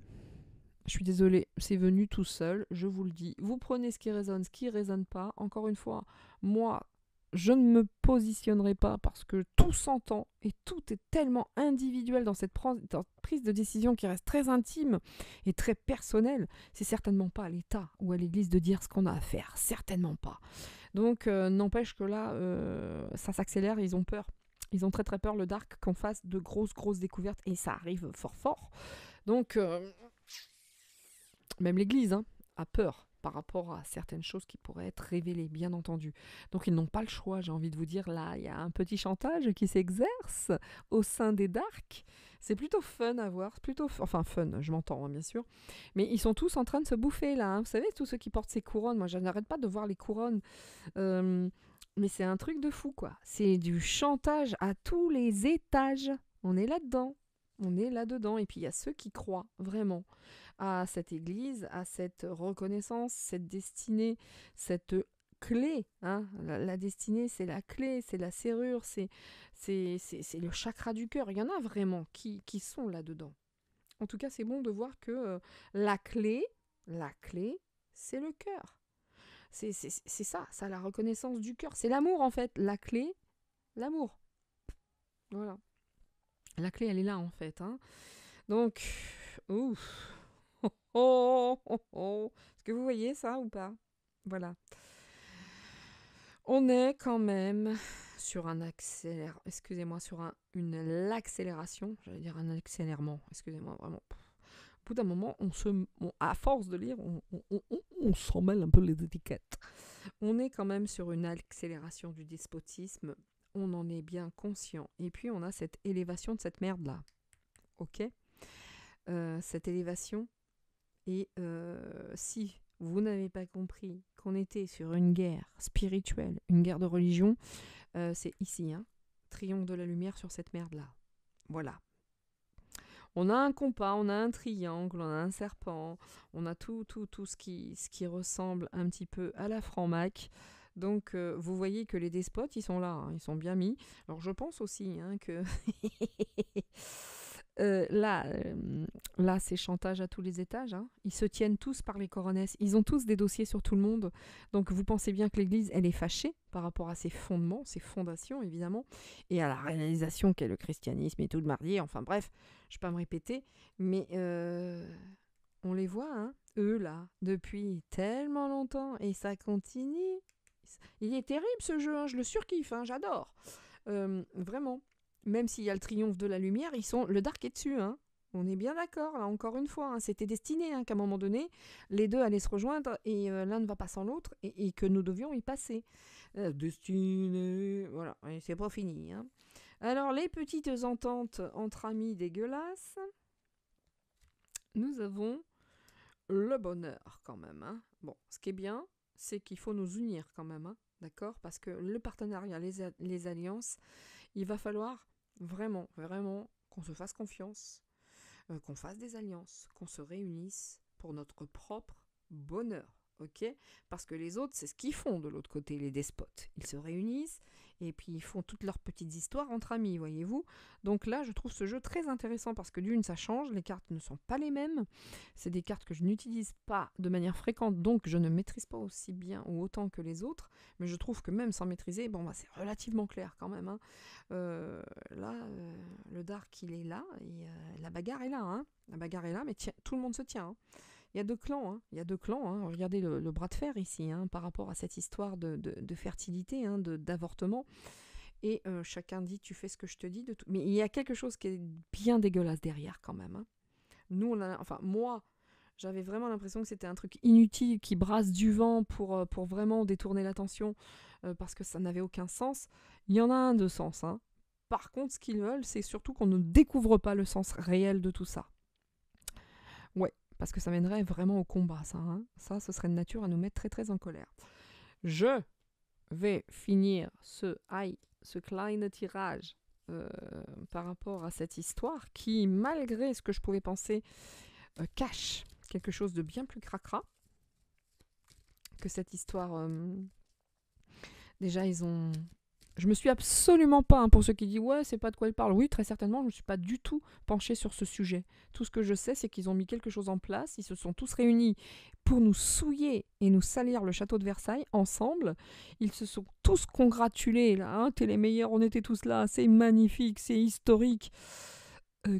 Je suis désolée, c'est venu tout seul, je vous le dis. Vous prenez ce qui résonne, ce qui ne résonne pas. Encore une fois, moi, je ne me positionnerai pas parce que tout s'entend et tout est tellement individuel dans cette prise de décision qui reste très intime et très personnelle. C'est certainement pas à l'État ou à l'Église de dire ce qu'on a à faire, certainement pas. Donc, n'empêche que là, ça s'accélère et ils ont peur. Ils ont très très peur, le Dark, qu'on fasse de grosses découvertes et ça arrive fort. Donc, même l'Église a peur par rapport à certaines choses qui pourraient être révélées, bien entendu. Donc ils n'ont pas le choix, j'ai envie de vous dire. Là, il y a un petit chantage qui s'exerce au sein des Dark. C'est plutôt fun à voir, enfin fun, je m'entends, hein, bien sûr. Mais ils sont tous en train de se bouffer, là. Hein. Vous savez, tous ceux qui portent ces couronnes, moi je n'arrête pas de voir les couronnes. Mais c'est un truc de fou, quoi. C'est du chantage à tous les étages. On est là-dedans. On est là-dedans. Et puis il y a ceux qui croient, vraiment, à cette église, à cette reconnaissance, cette destinée, cette clé. Hein. La destinée, c'est la clé, c'est la serrure, c'est le chakra du cœur. Il y en a vraiment qui sont là-dedans. En tout cas, c'est bon de voir que la clé, c'est le cœur. C'est ça, la reconnaissance du cœur. C'est l'amour, en fait. La clé, l'amour. Voilà. La clé, elle est là, en fait. Hein. Donc, ouf. Est-ce que vous voyez ça ou pas ? Voilà. On est quand même sur un une accélération. J'allais dire un accélérement. Excusez-moi, vraiment. Au bout d'un moment, à force de lire, on s'en mêle un peu les étiquettes. On est quand même sur une accélération du despotisme. On en est bien conscient. Et puis, on a cette élévation de cette merde-là. Ok ? Cette élévation. Et si vous n'avez pas compris qu'on était sur une guerre spirituelle, une guerre de religion, c'est ici, hein, triomphe de la lumière sur cette merde-là. Voilà. On a un compas, on a un triangle, on a un serpent, on a tout ce qui ressemble un petit peu à la franc-mac. Donc, vous voyez que les despotes, ils sont là, hein, ils sont bien mis. Alors, je pense aussi que Là, c'est chantage à tous les étages. Hein. Ils se tiennent tous par les coronesses. Ils ont tous des dossiers sur tout le monde. Donc, vous pensez bien que l'Église, elle est fâchée par rapport à ses fondements, ses fondations, évidemment, et à la réalisation qu'est le christianisme et tout le mardi. Enfin, bref, je ne vais pas me répéter. Mais on les voit, hein, eux, là, depuis tellement longtemps. Et ça continue. Il est terrible, ce jeu. Hein, je le surkiffe. Hein, j'adore. Vraiment. Même s'il y a le triomphe de la lumière, le dark est dessus. Hein. On est bien d'accord, là, encore une fois. Hein. C'était destiné qu'à un moment donné, les deux allaient se rejoindre et l'un ne va pas sans l'autre et que nous devions y passer. Destiné, voilà, et c'est pas fini. Hein. Alors, les petites ententes entre amis dégueulasses, nous avons le bonheur quand même. Hein. Bon, ce qui est bien, c'est qu'il faut nous unir quand même. Hein. D'accord ? Parce que le partenariat, les alliances, il va falloir vraiment, vraiment qu'on se fasse confiance, qu'on fasse des alliances, qu'on se réunisse pour notre propre bonheur, ok ? Parce que les autres, c'est ce qu'ils font de l'autre côté, les despotes. Ils se réunissent et puis ils font toutes leurs petites histoires entre amis, voyez-vous. Donc là, je trouve ce jeu très intéressant parce que d'une, ça change, les cartes ne sont pas les mêmes. C'est des cartes que je n'utilise pas de manière fréquente, donc je ne maîtrise pas aussi bien ou autant que les autres. Mais je trouve que même sans maîtriser, c'est relativement clair quand même. Hein. Là, le dark, il est là, et la bagarre est là. Hein. La bagarre est là, mais tout le monde se tient. Hein. Il y a deux clans. Hein. Il y a deux clans. Hein. Regardez le bras de fer ici, hein, par rapport à cette histoire de fertilité, hein, d'avortement. Et chacun dit, tu fais ce que je te dis. Mais il y a quelque chose qui est bien dégueulasse derrière quand même. Hein. Moi, j'avais vraiment l'impression que c'était un truc inutile qui brasse du vent pour vraiment détourner l'attention parce que ça n'avait aucun sens. Il y en a un de sens. Hein. Par contre, ce qu'ils veulent, c'est surtout qu'on ne découvre pas le sens réel de tout ça. Ouais, parce que ça mènerait vraiment au combat, ça. Hein. Ça, ce serait de nature à nous mettre très très en colère. Je vais finir ce klein tirage par rapport à cette histoire qui, malgré ce que je pouvais penser, cache quelque chose de bien plus cracra que cette histoire. Déjà, je me suis absolument pas, pour ceux qui disent ouais, c'est pas de quoi ils parlent. Oui, très certainement, je me suis pas du tout penchée sur ce sujet. Tout ce que je sais, c'est qu'ils ont mis quelque chose en place. Ils se sont tous réunis pour nous souiller et nous salir le château de Versailles ensemble. Ils se sont tous congratulés. Là, hein, t'es les meilleurs, on était tous là. C'est magnifique, c'est historique.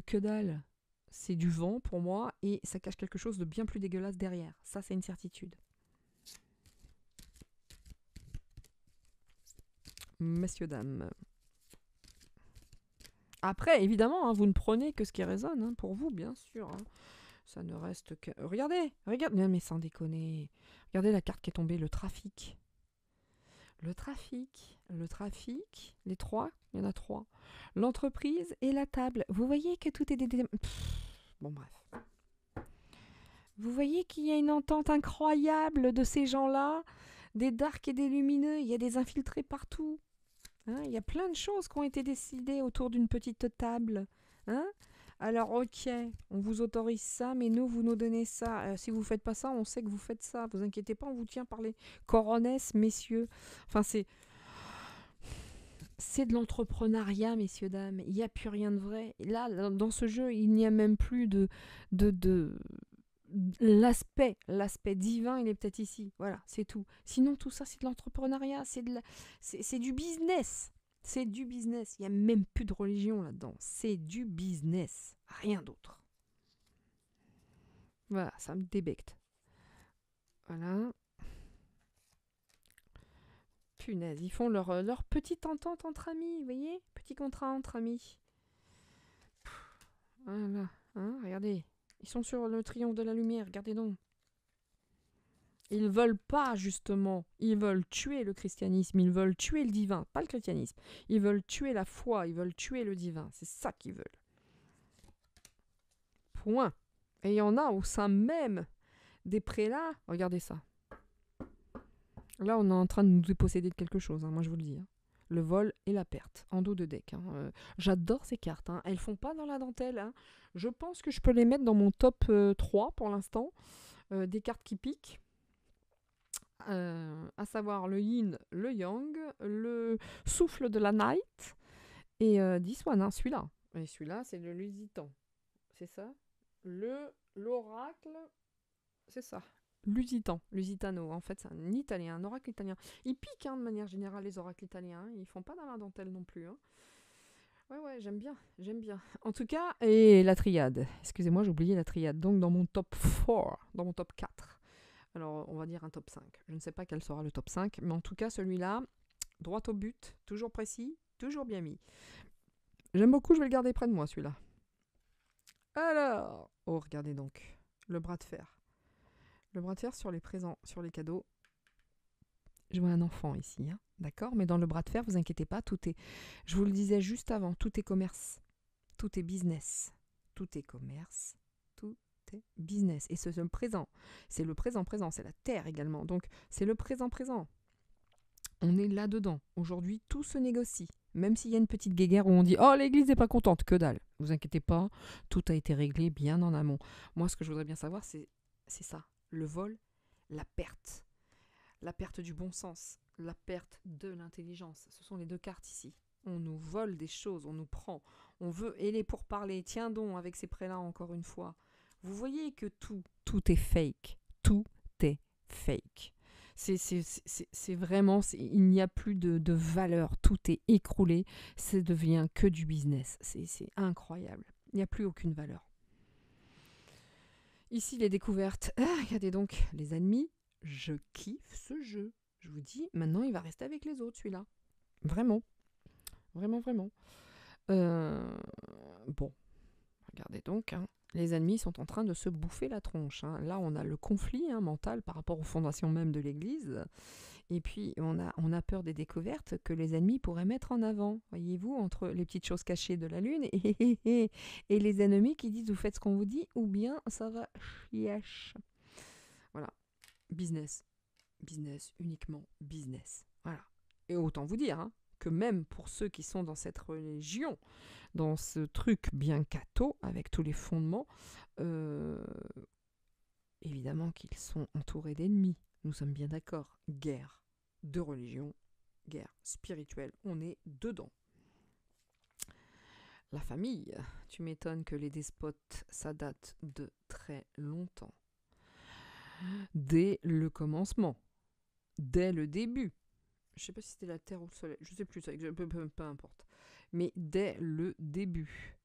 Que dalle. C'est du vent pour moi et ça cache quelque chose de bien plus dégueulasse derrière. Ça, c'est une certitude. Messieurs, dames. Après, évidemment, hein, vous ne prenez que ce qui résonne, hein, pour vous, bien sûr. Hein. Ça ne reste que... Regardez. Non, mais sans déconner. Regardez la carte qui est tombée, le trafic. Le trafic, les trois, il y en a trois. L'entreprise et la table. Vous voyez que tout est Bon, bref. Vous voyez qu'il y a une entente incroyable de ces gens-là, des darks et des lumineux, il y a des infiltrés partout. Hein, il y a plein de choses qui ont été décidées autour d'une petite table. Hein. Alors, ok, on vous autorise ça, mais nous, vous nous donnez ça. Si vous ne faites pas ça, on sait que vous faites ça. Vous inquiétez pas, on vous tient par les coronesses, messieurs. Enfin, c'est de l'entrepreneuriat, messieurs, dames. Il n'y a plus rien de vrai. Et là, dans ce jeu, il n'y a même plus de l'aspect divin, il est peut-être ici. Voilà, c'est tout. Sinon, tout ça, c'est de l'entrepreneuriat. C'est du business. C'est du business. Il n'y a même plus de religion là-dedans. C'est du business. Rien d'autre. Voilà, ça me débecte. Voilà. Punaise, ils font leur petite entente entre amis, vous voyez ? Petit contrat entre amis. Voilà, hein, regardez. Ils sont sur le triomphe de la lumière, regardez donc. Ils veulent pas, justement. Ils veulent tuer le christianisme, ils veulent tuer le divin, pas le christianisme. Ils veulent tuer la foi, ils veulent tuer le divin. C'est ça qu'ils veulent. Point. Et il y en a au sein même des prélats. Regardez ça. Là, on est en train de nous déposséder de quelque chose, hein, moi je vous le dis. Hein. Le vol et la perte, en dos de deck. Hein. J'adore ces cartes. Hein. Elles font pas dans la dentelle. Hein. Je pense que je peux les mettre dans mon top 3 pour l'instant. Des cartes qui piquent. À savoir le yin, le yang, le souffle de la night et this one, hein, celui-là. Et celui-là, c'est le Lusitan. c'est ça. L'oracle, c'est ça. Lusitano, en fait, c'est un italien, un oracle italien. Ils piquent, hein, de manière générale, les oracles italiens. Hein. Ils font pas dans la dentelle non plus. Hein. Ouais, j'aime bien, j'aime bien. En tout cas, et la triade. Excusez-moi, j'ai oublié la triade. Donc, dans mon top 4, dans mon top 4. Alors, on va dire un top 5. Je ne sais pas quel sera le top 5, mais en tout cas, celui-là, droit au but, toujours précis, toujours bien mis. J'aime beaucoup, je vais le garder près de moi, celui-là. Alors, oh, regardez donc, le bras de fer. Le bras de fer sur les présents, sur les cadeaux. Je vois un enfant ici, hein, d'accord. Mais dans le bras de fer, vous inquiétez pas, tout est... Je vous le disais juste avant, tout est commerce. Tout est business. Tout est commerce. Tout est business. Et c'est le présent. C'est le présent. C'est la terre également. Donc, c'est le présent. On est là-dedans. Aujourd'hui, tout se négocie. Même s'il y a une petite guéguerre où on dit « Oh, l'église n'est pas contente », que dalle. Vous inquiétez pas, tout a été réglé bien en amont. Moi, ce que je voudrais bien savoir, c'est ça. Le vol, la perte. La perte du bon sens, la perte de l'intelligence. Ce sont les deux cartes ici. On nous vole des choses, on nous prend. On veut, et les pourparlers, tiens donc, avec ces prélats encore une fois. Vous voyez que tout est fake. Tout est fake. C'est vraiment, il n'y a plus de valeur. Tout est écroulé. Ça devient que du business. C'est incroyable. Il n'y a plus aucune valeur. Ici, les découvertes. Regardez donc, les ennemis. Je kiffe ce jeu. Je vous dis, maintenant, il va rester avec les autres, celui-là. Vraiment. Vraiment. Bon, regardez donc. Hein. Les ennemis sont en train de se bouffer la tronche. Hein. Là, on a le conflit mental par rapport aux fondations même de l'Église. Et puis, on a peur des découvertes que les ennemis pourraient mettre en avant. Voyez-vous, entre les petites choses cachées de la Lune et les ennemis qui disent « vous faites ce qu'on vous dit » ou bien « ça va chiache ». Voilà. Business, uniquement business. Voilà. Et autant vous dire que même pour ceux qui sont dans cette religion, dans ce truc bien catho, avec tous les fondements, évidemment qu'ils sont entourés d'ennemis. Nous sommes bien d'accord. Guerre de religion, guerre spirituelle, on est dedans. La famille, tu m'étonnes que les despotes, ça date de très longtemps. Dès le commencement, dès le début. Je ne sais pas si c'était la Terre ou le Soleil, je ne sais plus, peu importe. Mais dès le début,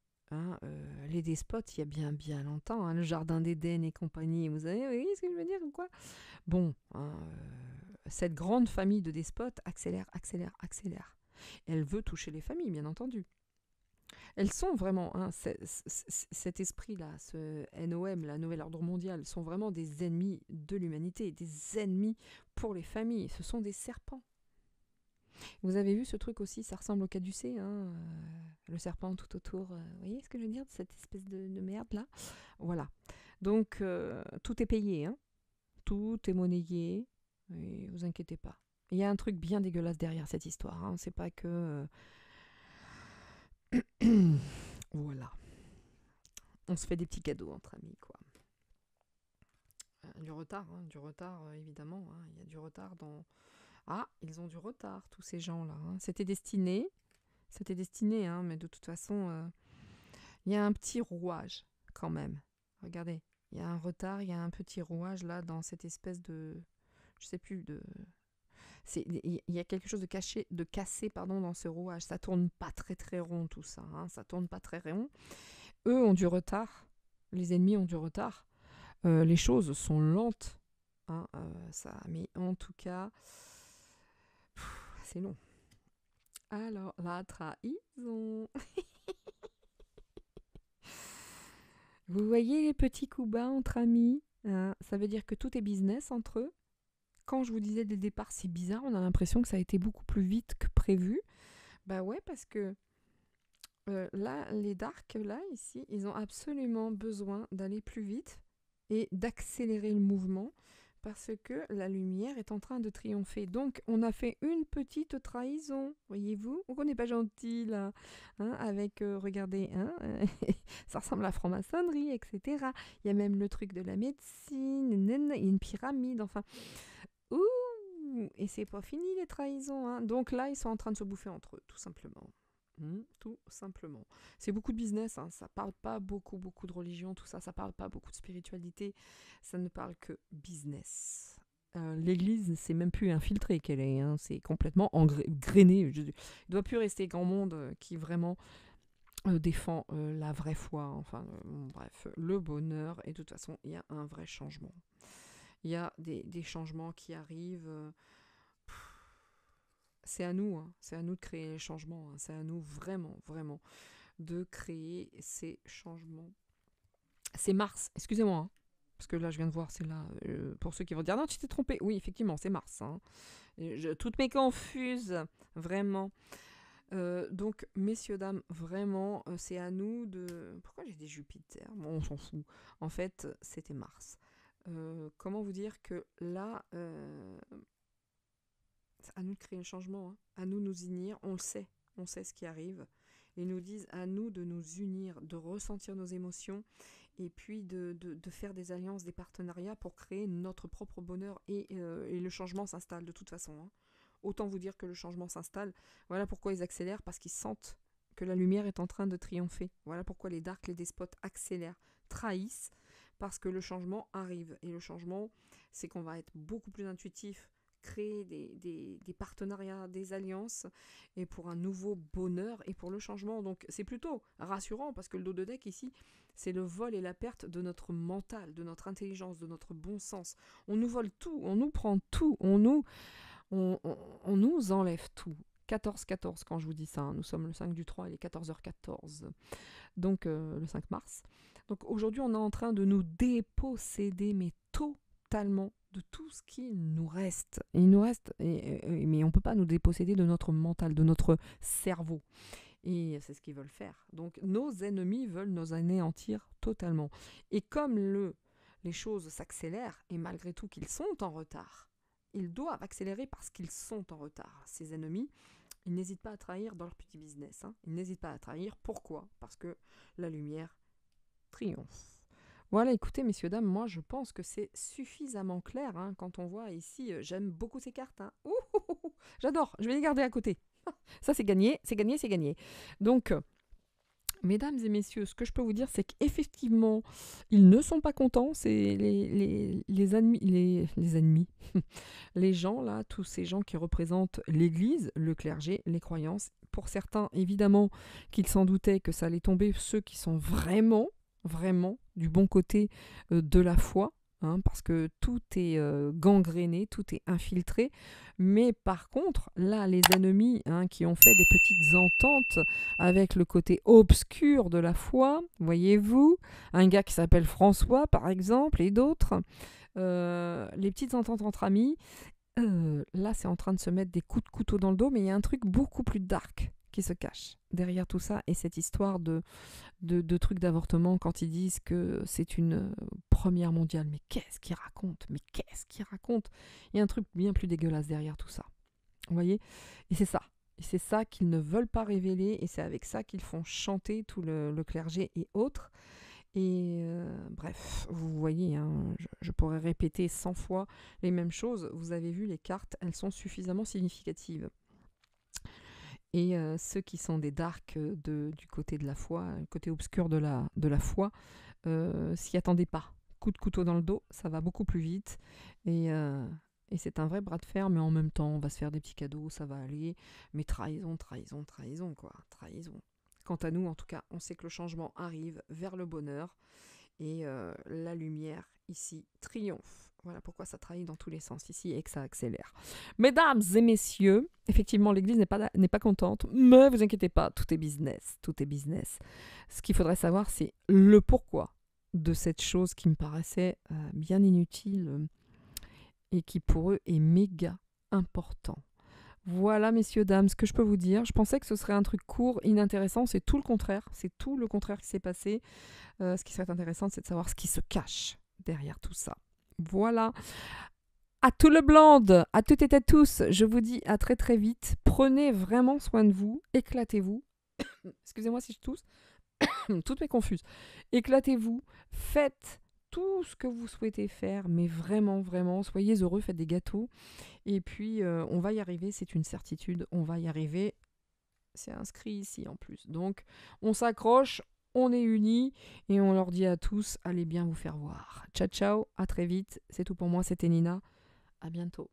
les despotes, il y a bien longtemps, le Jardin d'Éden et compagnie, vous savez, vous voyez ce que je veux dire ou quoi? Bon, cette grande famille de despotes accélère. Elle veut toucher les familles, bien entendu. Elles sont vraiment, cet esprit-là, ce NOM, la Nouvel Ordre Mondial, sont vraiment des ennemis de l'humanité, des ennemis pour les familles. Ce sont des serpents. Vous avez vu ce truc aussi, ça ressemble au caducée, le serpent tout autour. Vous voyez ce que je veux dire, de cette espèce de merde-là? Voilà. Donc, tout est payé, tout est monnayé, et vous inquiétez pas. Il y a un truc bien dégueulasse derrière cette histoire. C'est pas que... Voilà. On se fait des petits cadeaux entre amis, quoi. Du retard, évidemment. Il y a du retard dans... Ah, ils ont du retard, tous ces gens-là. C'était destiné, mais de toute façon, il y a un petit rouage, quand même. Regardez, il y a un retard, il y a un petit rouage, là, dans cette espèce de... Je sais plus, de... Il y a quelque chose de cassé dans ce rouage. Ça tourne pas très rond tout ça. Ça tourne pas très rond. Eux ont du retard. Les ennemis ont du retard. Les choses sont lentes. Mais en tout cas, c'est long. Alors, la trahison. Vous voyez les petits coups bas entre amis, ça veut dire que tout est business entre eux. Quand je vous disais dès le départ, c'est bizarre, on a l'impression que ça a été beaucoup plus vite que prévu. Bah ouais, parce que là, les darks, là, ici, ils ont absolument besoin d'aller plus vite et d'accélérer le mouvement parce que la lumière est en train de triompher. Donc, on a fait une petite trahison, voyez-vous? On n'est pas gentil, là, avec, regardez, ça ressemble à la franc-maçonnerie, etc. Il y a même le truc de la médecine, il y a une pyramide, enfin... Ouh, et c'est pas fini les trahisons. Donc là, ils sont en train de se bouffer entre eux, tout simplement. Tout simplement. C'est beaucoup de business, hein, ça parle pas beaucoup de religion, tout ça, ça parle pas beaucoup de spiritualité, ça ne parle que business. L'église, c'est même plus infiltré qu'elle est, hein, c'est complètement grainé. Il doit plus rester grand monde qui vraiment défend la vraie foi, enfin bref, le bonheur, et de toute façon, il y a un vrai changement. Il y a des changements qui arrivent. C'est à nous, hein, c'est à nous de créer les changements, hein, c'est à nous vraiment, vraiment de créer ces changements. C'est Mars, excusez-moi, hein, parce que là je viens de voir, c'est là, pour ceux qui vont dire non, tu t'es trompé. Oui, effectivement, c'est Mars. Hein. Toutes mes confuses, vraiment. Donc, messieurs, dames, vraiment, c'est à nous de... Pourquoi j'ai dit Jupiter? Bon, on s'en fout. En fait, c'était Mars. Comment vous dire que là, c'est à nous de créer le changement, hein. À nous de nous unir, on sait ce qui arrive. Ils nous disent à nous de nous unir, de ressentir nos émotions et puis de faire des alliances, des partenariats pour créer notre propre bonheur et le changement s'installe de toute façon. Hein. Autant vous dire que le changement s'installe. Voilà pourquoi ils accélèrent, parce qu'ils sentent que la lumière est en train de triompher. Voilà pourquoi les darks, les despotes accélèrent, trahissent, parce que le changement arrive. Et le changement, c'est qu'on va être beaucoup plus intuitif, créer des partenariats, des alliances, et pour un nouveau bonheur et pour le changement. Donc c'est plutôt rassurant, parce que le dos de deck ici, c'est le vol et la perte de notre mental, de notre intelligence, de notre bon sens. On nous vole tout, on nous prend tout, on nous enlève tout. 14-14 quand je vous dis ça, hein. Nous sommes le 5 du 3, il est 14h14, donc le 5 mars. Donc aujourd'hui on est en train de nous déposséder, mais totalement, de tout ce qui nous reste. Et il nous reste, mais on ne peut pas nous déposséder de notre mental, de notre cerveau. Et c'est ce qu'ils veulent faire. Donc nos ennemis veulent nous anéantir totalement. Et comme les choses s'accélèrent, et malgré tout qu'ils sont en retard, ils doivent accélérer parce qu'ils sont en retard. Ces ennemis, ils n'hésitent pas à trahir dans leur petit business. Hein. Ils n'hésitent pas à trahir. Pourquoi? Parce que la lumière triomphe. Voilà, écoutez, messieurs, dames, moi je pense que c'est suffisamment clair. Hein, quand on voit ici, j'aime beaucoup ces cartes. Hein. J'adore, je vais les garder à côté. Ça, c'est gagné, c'est gagné, c'est gagné. Donc, mesdames et messieurs, ce que je peux vous dire, c'est qu'effectivement, ils ne sont pas contents. C'est les ennemis, les gens là, tous ces gens qui représentent l'Église, le clergé, les croyances. Pour certains, évidemment, qu'ils s'en doutaient que ça allait tomber, ceux qui sont vraiment, vraiment du bon côté de la foi. Hein, parce que tout est gangréné, tout est infiltré. Mais par contre, là, les ennemis qui ont fait des petites ententes avec le côté obscur de la foi, voyez-vous, un gars qui s'appelle François, par exemple, et d'autres, les petites ententes entre amis, là, c'est en train de se mettre des coups de couteau dans le dos, mais il y a un truc beaucoup plus dark qui se cache derrière tout ça, et cette histoire de trucs d'avortement, quand ils disent que c'est une première mondiale, mais qu'est-ce qu'ils racontent? Il y a un truc bien plus dégueulasse derrière tout ça, vous voyez? Et c'est ça qu'ils ne veulent pas révéler, et c'est avec ça qu'ils font chanter tout le clergé et autres. Et bref, vous voyez, hein, je pourrais répéter 100 fois les mêmes choses. Vous avez vu, les cartes, elles sont suffisamment significatives. Et ceux qui sont des darks du côté de la foi, le côté obscur de la foi, s'y attendaient pas. Coup de couteau dans le dos, ça va beaucoup plus vite. Et c'est un vrai bras de fer, mais en même temps, on va se faire des petits cadeaux, ça va aller. Mais trahison, quoi. Trahison. Quant à nous, en tout cas, on sait que le changement arrive vers le bonheur. Et la lumière, ici, triomphe. Voilà pourquoi ça trahit dans tous les sens ici et que ça accélère. Mesdames et messieurs, effectivement, l'Église n'est pas contente, mais vous inquiétez pas, tout est business, tout est business. Ce qu'il faudrait savoir, c'est le pourquoi de cette chose qui me paraissait bien inutile et qui pour eux est méga important. Voilà, messieurs, dames, ce que je peux vous dire. Je pensais que ce serait un truc court, inintéressant. C'est tout le contraire. C'est tout le contraire qui s'est passé. Ce qui serait intéressant, c'est de savoir ce qui se cache derrière tout ça. Voilà. À tout le blonde, à toutes et à tous, je vous dis à très très vite. Prenez vraiment soin de vous. Éclatez-vous. Excusez-moi si je tousse. Toutes mes confuses. Éclatez-vous. Faites tout ce que vous souhaitez faire, mais vraiment, vraiment, soyez heureux, faites des gâteaux. Et puis, on va y arriver, c'est une certitude, on va y arriver. c'est inscrit ici en plus. Donc, on s'accroche, on est unis et on leur dit à tous, allez bien vous faire voir. Ciao, ciao, à très vite. C'est tout pour moi, c'était Nina. À bientôt.